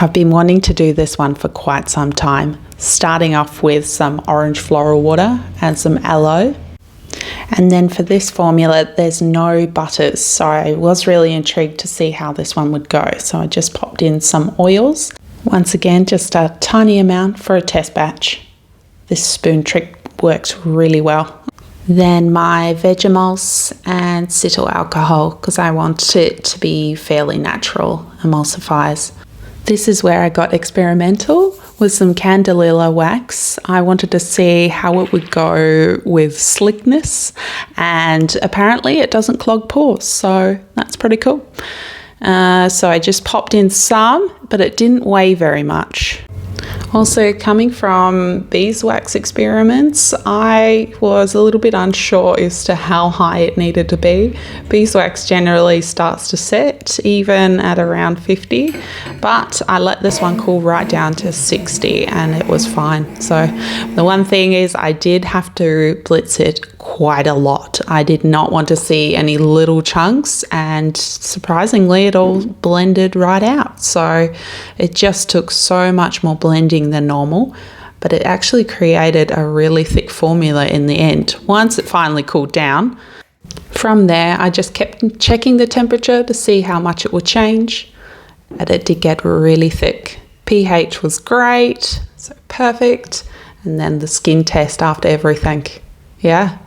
I've been wanting to do this one for quite some time, starting off with some orange floral water and some aloe. And then for this formula, there's no butters, so I was really intrigued to see how this one would go. So I just popped in some oils. Once again, just a tiny amount for a test batch. This spoon trick works really well. Then my Vegemals and cetyl alcohol, because I want it to be fairly natural emulsifiers. This is where I got experimental with some Candelilla wax. I wanted to see how it would go with slickness, and apparently it doesn't clog pores, so that's pretty cool. So I just popped in some, but it didn't weigh very much. Also, coming from beeswax experiments, I was a little bit unsure as to how high it needed to be. Beeswax generally starts to set even at around 50, but I let this one cool right down to 60 and it was fine. So the one thing is I did have to blitz it quite a lot. I did not want to see any little chunks, and surprisingly it all blended right out. So it just took so much more blending than normal, but it actually created a really thick formula in the end once it finally cooled down. From there I just kept checking the temperature to see how much it would change, and it did get really thick. pH was great, so perfect. And then the skin test after everything, yeah.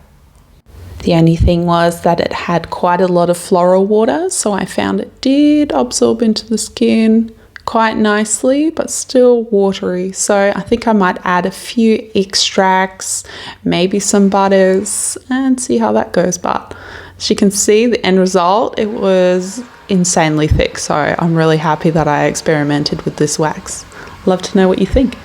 The only thing was that it had quite a lot of floral water, so I found it did absorb into the skin quite nicely, but still watery. So I think I might add a few extracts, maybe some butters, and see how that goes. But as you can see, the end result, it was insanely thick. So I'm really happy that I experimented with this wax. Love to know what you think.